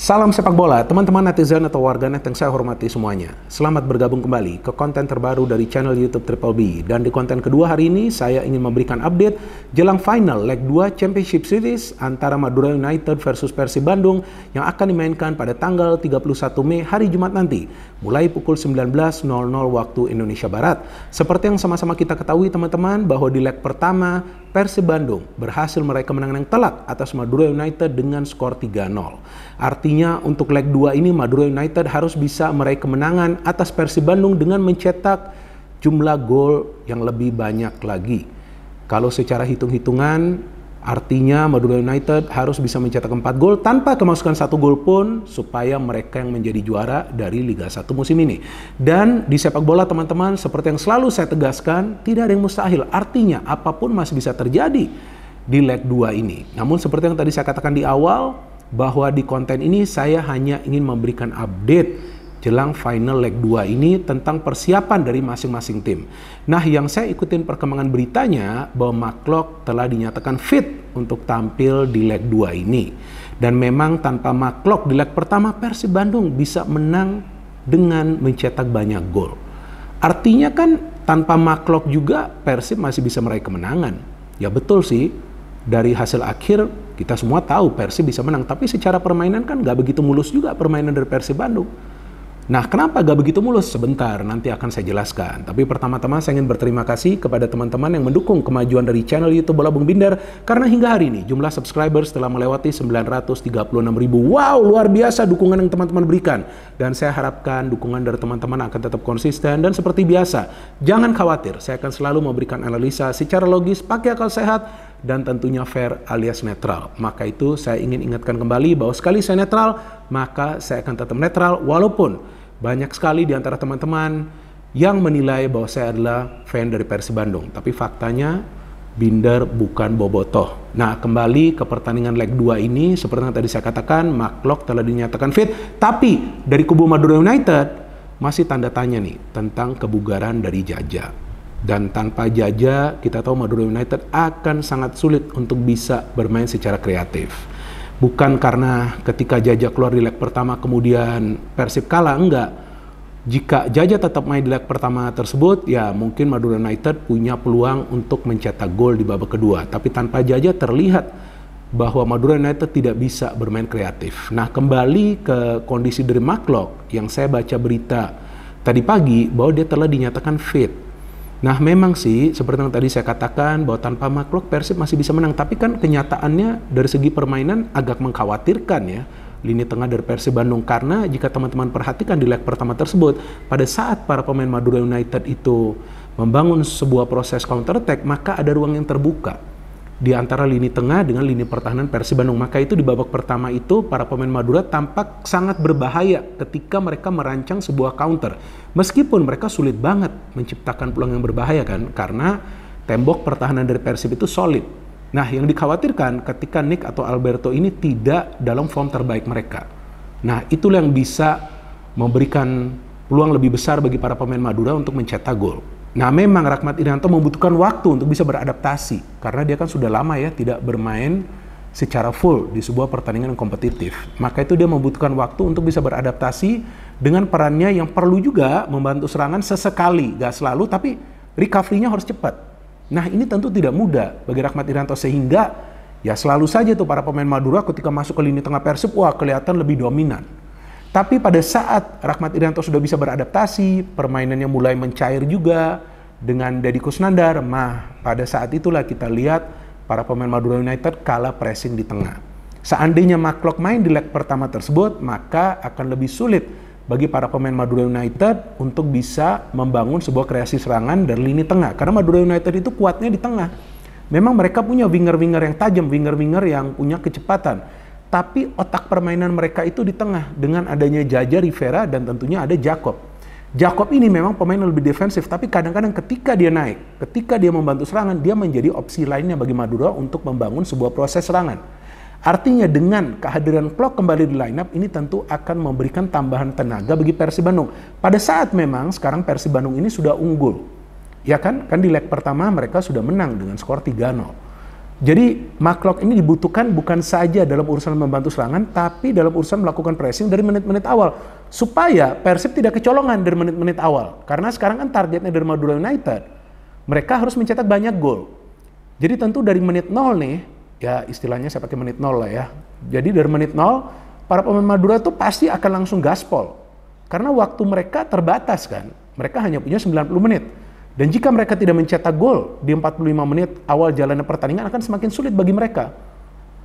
Salam sepak bola, teman-teman netizen atau warganet yang saya hormati semuanya. Selamat bergabung kembali ke konten terbaru dari channel YouTube Triple B. Dan di konten kedua hari ini, saya ingin memberikan update jelang final leg 2 Championship Series antara Madura United versus Persib Bandung yang akan dimainkan pada tanggal 31 Mei hari Jumat nanti, mulai pukul 19.00 waktu Indonesia Barat. Seperti yang sama-sama kita ketahui teman-teman, bahwa di leg pertama, Persib Bandung berhasil meraih kemenangan yang telak atas Madura United dengan skor 3-0. Artinya untuk leg 2 ini Madura United harus bisa meraih kemenangan atas Persib Bandung dengan mencetak jumlah gol yang lebih banyak lagi. Kalau secara hitung-hitungan artinya Madura United harus bisa mencetak 4 gol tanpa kemasukan 1 gol pun supaya mereka yang menjadi juara dari Liga 1 musim ini. Dan di sepak bola teman-teman, seperti yang selalu saya tegaskan, tidak ada yang mustahil. Artinya apapun masih bisa terjadi di leg 2 ini. Namun seperti yang tadi saya katakan di awal, bahwa di konten ini saya hanya ingin memberikan update jelang final leg 2 ini tentang persiapan dari masing-masing tim. Nah, yang saya ikutin perkembangan beritanya bahwa McClough telah dinyatakan fit untuk tampil di leg 2 ini. Dan memang tanpa McClough di leg pertama Persib Bandung bisa menang dengan mencetak banyak gol. Artinya kan tanpa McClough juga Persib masih bisa meraih kemenangan. Ya betul sih, dari hasil akhir kita semua tahu Persib bisa menang, tapi secara permainan kan gak begitu mulus juga permainan dari Persib Bandung. Nah, kenapa gak begitu mulus? Sebentar, nanti akan saya jelaskan. Tapi pertama-tama saya ingin berterima kasih kepada teman-teman yang mendukung kemajuan dari channel YouTube Bola Bung Binder, karena hingga hari ini jumlah subscribers telah melewati 936.000. Wow, luar biasa dukungan yang teman-teman berikan. Dan saya harapkan dukungan dari teman-teman akan tetap konsisten. Dan seperti biasa, jangan khawatir, saya akan selalu memberikan analisa secara logis, pakai akal sehat, dan tentunya fair alias netral. Maka itu saya ingin ingatkan kembali bahwa sekali saya netral, maka saya akan tetap netral walaupun banyak sekali di antara teman-teman yang menilai bahwa saya adalah fan dari Persib Bandung. Tapi faktanya Binder bukan bobotoh. Nah, kembali ke pertandingan leg 2 ini, seperti yang tadi saya katakan, McClough telah dinyatakan fit. Tapi dari kubu Madura United masih tanda tanya nih tentang kebugaran dari Jaja. Dan tanpa Jaja, kita tahu Madura United akan sangat sulit untuk bisa bermain secara kreatif. Bukan karena ketika Jaja keluar di leg pertama kemudian Persib kalah, enggak. Jika Jaja tetap main di leg pertama tersebut, ya mungkin Madura United punya peluang untuk mencetak gol di babak kedua. Tapi tanpa Jaja terlihat bahwa Madura United tidak bisa bermain kreatif. Nah, kembali ke kondisi dari McClough yang saya baca berita tadi pagi bahwa dia telah dinyatakan fit. Nah, memang sih seperti yang tadi saya katakan bahwa tanpa McClough Persib masih bisa menang, tapi kan kenyataannya dari segi permainan agak mengkhawatirkan ya lini tengah dari Persib Bandung, karena jika teman-teman perhatikan di leg pertama tersebut, pada saat para pemain Madura United itu membangun sebuah proses counter attack, maka ada ruang yang terbuka di antara lini tengah dengan lini pertahanan Persib Bandung. Maka itu di babak pertama itu para pemain Madura tampak sangat berbahaya ketika mereka merancang sebuah counter. Meskipun mereka sulit banget menciptakan peluang yang berbahaya kan, karena tembok pertahanan dari Persib itu solid. Nah, yang dikhawatirkan ketika Nick atau Alberto ini tidak dalam form terbaik mereka. Nah, itulah yang bisa memberikan peluang lebih besar bagi para pemain Madura untuk mencetak gol. Nah, memang Rahmat Irianto membutuhkan waktu untuk bisa beradaptasi, karena dia kan sudah lama ya tidak bermain secara full di sebuah pertandingan yang kompetitif. Maka itu dia membutuhkan waktu untuk bisa beradaptasi dengan perannya yang perlu juga membantu serangan sesekali, gak selalu, tapi recovery-nya harus cepat. Nah, ini tentu tidak mudah bagi Rahmat Irianto, sehingga ya selalu saja tuh para pemain Madura ketika masuk ke lini tengah Persib, wah kelihatan lebih dominan. Tapi pada saat Rahmat Irianto sudah bisa beradaptasi, permainannya mulai mencair juga dengan Deddy Kusnandar, pada saat itulah kita lihat para pemain Madura United kalah pressing di tengah. Seandainya McClough main di leg pertama tersebut, maka akan lebih sulit bagi para pemain Madura United untuk bisa membangun sebuah kreasi serangan dari lini tengah. Karena Madura United itu kuatnya di tengah. Memang mereka punya winger-winger yang tajam, winger-winger yang punya kecepatan. Tapi otak permainan mereka itu di tengah dengan adanya Jaja, Rivera, dan tentunya ada Jacob. Jacob ini memang pemain yang lebih defensif, tapi kadang-kadang ketika dia naik, ketika dia membantu serangan, dia menjadi opsi lainnya bagi Madura untuk membangun sebuah proses serangan. Artinya dengan kehadiran Klok kembali di lineup ini tentu akan memberikan tambahan tenaga bagi Persib Bandung. Pada saat memang sekarang Persib Bandung ini sudah unggul. Ya kan? Kan di leg pertama mereka sudah menang dengan skor 3-0. Jadi Mark ini dibutuhkan bukan saja dalam urusan membantu serangan, tapi dalam urusan melakukan pressing dari menit-menit awal. Supaya Persib tidak kecolongan dari menit-menit awal. Karena sekarang kan targetnya dari Madura United, mereka harus mencetak banyak gol. Jadi tentu dari menit 0 nih, ya istilahnya saya pakai menit 0 lah ya. Jadi dari menit 0, para pemain Madura tuh pasti akan langsung gaspol. Karena waktu mereka terbatas kan. Mereka hanya punya 90 menit. Dan jika mereka tidak mencetak gol di 45 menit awal jalannya pertandingan, akan semakin sulit bagi mereka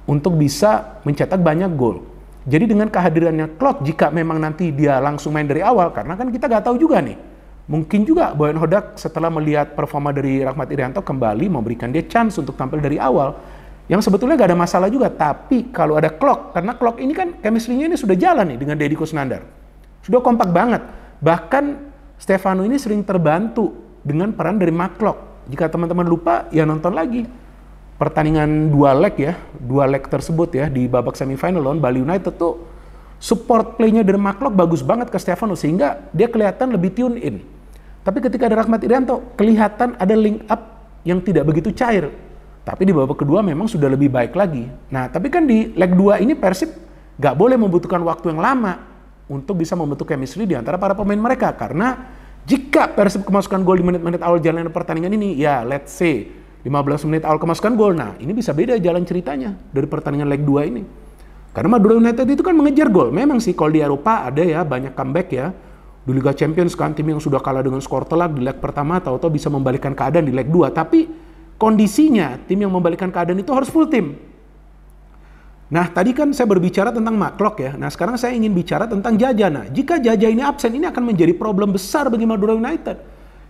untuk bisa mencetak banyak gol. Jadi dengan kehadirannya Klok, jika memang nanti dia langsung main dari awal, karena kan kita nggak tahu juga nih, mungkin juga Boyan Hodak setelah melihat performa dari Rahmat Irianto kembali memberikan dia chance untuk tampil dari awal, yang sebetulnya nggak ada masalah juga. Tapi kalau ada Klok, karena Klok ini kan chemistry-nya ini sudah jalan nih dengan Deddy Kusnandar, sudah kompak banget. Bahkan Stefano ini sering terbantu dengan peran dari Mark. Jika teman-teman lupa, ya nonton lagi pertandingan dua leg tersebut ya di babak semifinal lawan Bali United tuh support play-nya dari Mark bagus banget ke Stefano sehingga dia kelihatan lebih tune in. Tapi ketika ada Rahmat Irianto, kelihatan ada link up yang tidak begitu cair. Tapi di babak kedua memang sudah lebih baik lagi. Nah, tapi kan di leg 2 ini Persib nggak boleh membutuhkan waktu yang lama untuk bisa membentuk chemistry di antara para pemain mereka, karena jika Persib kemasukan gol di menit-menit awal jalan pertandingan ini, ya let's say 15 menit awal kemasukan gol, nah ini bisa beda jalan ceritanya dari pertandingan leg 2 ini. Karena Madura United itu kan mengejar gol. Memang sih kalau di Eropa ada ya banyak comeback ya. Di Liga Champions kan tim yang sudah kalah dengan skor telak di leg pertama tahu-tahu bisa membalikkan keadaan di leg 2. Tapi kondisinya tim yang membalikkan keadaan itu harus full tim. Nah, tadi kan saya berbicara tentang Mark ya. Nah, sekarang saya ingin bicara tentang Jaja. Nah, jika Jaja ini absen, ini akan menjadi problem besar bagi Madura United.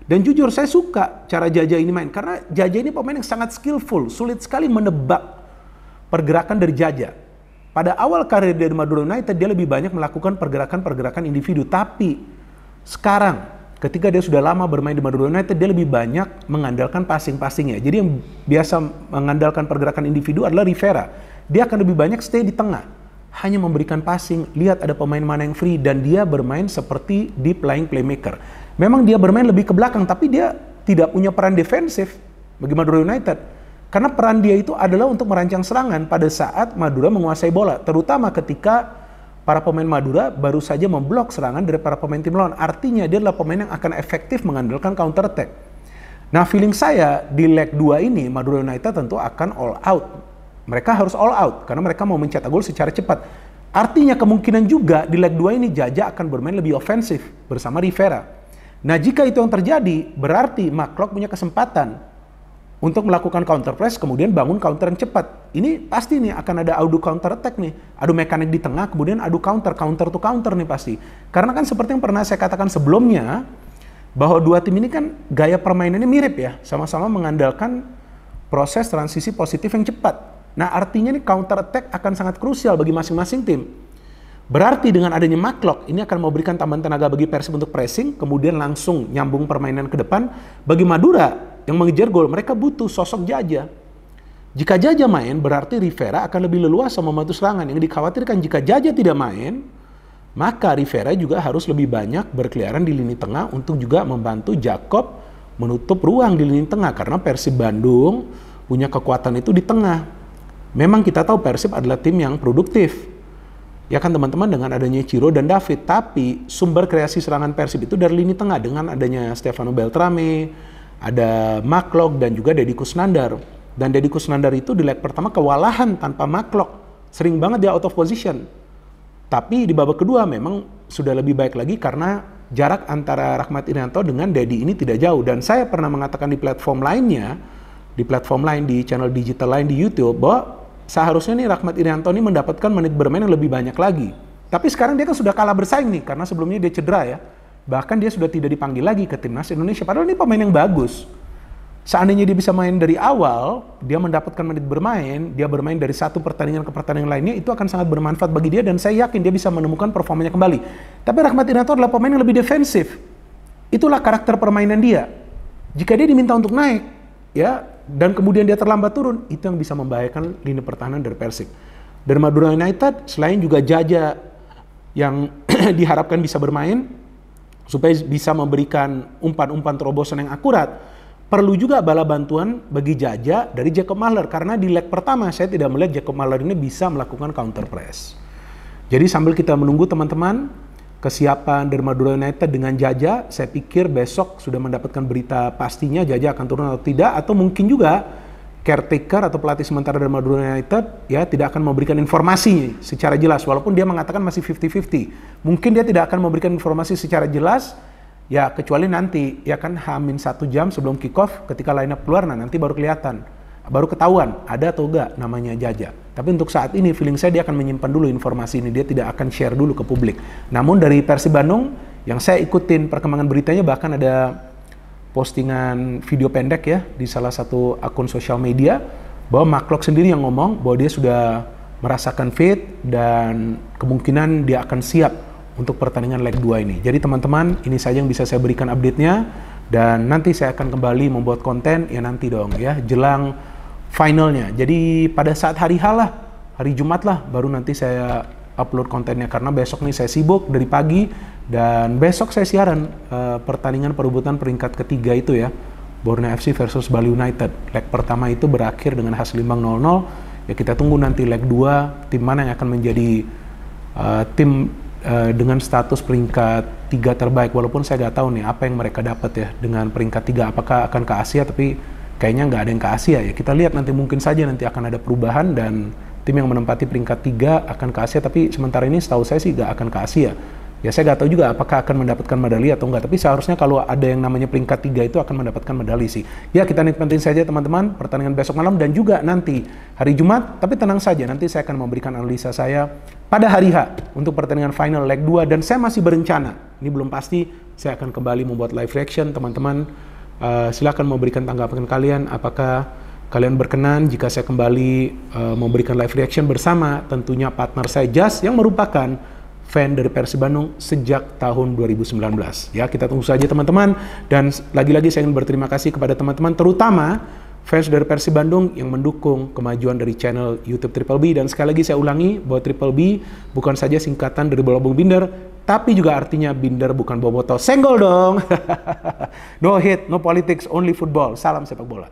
Dan jujur, saya suka cara Jaja ini main. Karena Jaja ini pemain yang sangat skillful. Sulit sekali menebak pergerakan dari Jaja. Pada awal karir dari Madura United, dia lebih banyak melakukan pergerakan-pergerakan individu. Tapi, sekarang, ketika dia sudah lama bermain di Madura United, dia lebih banyak mengandalkan passing-passingnya. Jadi yang biasa mengandalkan pergerakan individu adalah Rivera. Dia akan lebih banyak stay di tengah, hanya memberikan passing, lihat ada pemain mana yang free, dan dia bermain seperti deep lying playmaker. Memang dia bermain lebih ke belakang, tapi dia tidak punya peran defensif bagi Madura United. Karena peran dia itu adalah untuk merancang serangan pada saat Madura menguasai bola, terutama ketika para pemain Madura baru saja memblok serangan dari para pemain tim lawan. Artinya dia adalah pemain yang akan efektif mengandalkan counter attack. Nah, feeling saya di leg 2 ini Madura United tentu akan all out. Mereka harus all out karena mereka mau mencetak gol secara cepat. Artinya kemungkinan juga di leg 2 ini Jaja akan bermain lebih ofensif bersama Rivera. Nah, jika itu yang terjadi, berarti Mark punya kesempatan untuk melakukan counter press kemudian bangun counter yang cepat. Ini pasti nih akan ada adu counter attack nih. Adu mekanik di tengah kemudian adu counter to counter nih pasti. Karena kan seperti yang pernah saya katakan sebelumnya bahwa dua tim ini kan gaya permainannya mirip ya, sama-sama mengandalkan proses transisi positif yang cepat. Nah, artinya nih counter attack akan sangat krusial bagi masing-masing tim. Berarti dengan adanya Mark ini akan memberikan tambahan tenaga bagi Persib untuk pressing, kemudian langsung nyambung permainan ke depan. Bagi Madura yang mengejar gol, mereka butuh sosok Jaja. Jika Jaja main, berarti Rivera akan lebih leluasa membantu serangan. Yang dikhawatirkan jika Jaja tidak main, maka Rivera juga harus lebih banyak berkeliaran di lini tengah untuk juga membantu Jakob menutup ruang di lini tengah. Karena Persib Bandung punya kekuatan itu di tengah. Memang kita tahu Persib adalah tim yang produktif. Ya kan teman-teman, dengan adanya Ciro dan David. Tapi sumber kreasi serangan Persib itu dari lini tengah. Dengan adanya Stefano Beltrame, ada Mark dan juga Deddy Kusnandar. Dan Deddy Kusnandar itu di leg pertama kewalahan tanpa Mark. Sering banget dia out of position. Tapi di babak kedua memang sudah lebih baik lagi karena jarak antara Rahmat Irianto dengan Deddy ini tidak jauh. Dan saya pernah mengatakan di platform lainnya, di platform lain, di channel digital lain di YouTube, bahwa seharusnya nih Rahmat Irianto ini mendapatkan menit bermain yang lebih banyak lagi. Tapi sekarang dia kan sudah kalah bersaing nih, karena sebelumnya dia cedera ya. Bahkan dia sudah tidak dipanggil lagi ke timnas Indonesia. Padahal ini pemain yang bagus. Seandainya dia bisa main dari awal, dia mendapatkan menit bermain, dia bermain dari satu pertandingan ke pertandingan lainnya, itu akan sangat bermanfaat bagi dia dan saya yakin dia bisa menemukan performanya kembali. Tapi Rahmat Irianto adalah pemain yang lebih defensif. Itulah karakter permainan dia. Jika dia diminta untuk naik, ya, dan kemudian dia terlambat turun, itu yang bisa membahayakan lini pertahanan dari Persib. Dari Madura United, selain juga Jaja yang diharapkan bisa bermain, supaya bisa memberikan umpan-umpan terobosan yang akurat, perlu juga bala bantuan bagi Jaja dari Jacob Mahler, karena di leg pertama saya tidak melihat Jacob Mahler ini bisa melakukan counter press. Jadi sambil kita menunggu teman-teman kesiapan dari Madura United dengan Jaja, saya pikir besok sudah mendapatkan berita pastinya Jaja akan turun atau tidak, atau mungkin juga caretaker atau pelatih sementara dari Madura United ya tidak akan memberikan informasi secara jelas, walaupun dia mengatakan masih 50-50. Mungkin dia tidak akan memberikan informasi secara jelas ya, kecuali nanti ya kan H-1 jam sebelum kick off ketika line up keluar, nah nanti baru kelihatan, baru ketahuan ada atau enggak namanya Jaja. Tapi untuk saat ini feeling saya dia akan menyimpan dulu informasi ini, dia tidak akan share dulu ke publik. Namun dari Persib Bandung yang saya ikutin perkembangan beritanya, bahkan ada postingan video pendek ya di salah satu akun sosial media bahwa Mark Klok sendiri yang ngomong bahwa dia sudah merasakan fit dan kemungkinan dia akan siap untuk pertandingan leg 2 ini. Jadi teman-teman, ini saja yang bisa saya berikan update-nya, dan nanti saya akan kembali membuat konten ya nanti dong ya jelang finalnya. Jadi pada saat hari H lah, hari Jumat lah baru nanti saya upload kontennya, karena besok nih saya sibuk dari pagi, dan besok saya siaran pertandingan perebutan peringkat ketiga itu ya, Borneo FC versus Bali United. Leg pertama itu berakhir dengan hasil imbang 0-0. Ya kita tunggu nanti leg 2 tim mana yang akan menjadi tim dengan status peringkat 3 terbaik, walaupun saya nggak tahu nih apa yang mereka dapat ya dengan peringkat 3, apakah akan ke Asia, tapi kayaknya nggak ada yang ke Asia ya. Kita lihat nanti, mungkin saja nanti akan ada perubahan dan tim yang menempati peringkat 3 akan ke Asia, tapi sementara ini setahu saya sih nggak akan ke Asia. Ya saya nggak tahu juga apakah akan mendapatkan medali atau enggak, tapi seharusnya kalau ada yang namanya peringkat 3 itu akan mendapatkan medali sih. Ya kita nikmatin saja teman-teman pertandingan besok malam dan juga nanti hari Jumat, tapi tenang saja nanti saya akan memberikan analisa saya pada hari H untuk pertandingan final leg 2, dan saya masih berencana, ini belum pasti, saya akan kembali membuat live reaction teman-teman. Silakan memberikan tanggapan kalian, apakah kalian berkenan jika saya kembali memberikan live reaction bersama tentunya partner saya Jas yang merupakan fan dari Persib Bandung sejak tahun 2019. Ya, kita tunggu saja teman-teman, dan lagi-lagi saya ingin berterima kasih kepada teman-teman, terutama fans dari Persib Bandung yang mendukung kemajuan dari channel YouTube Triple B. Dan sekali lagi saya ulangi bahwa Triple B bukan saja singkatan dari bola bung binder, tapi juga artinya binder bukan boboto. Senggol dong. No hate, no politics, only football. Salam sepak bola.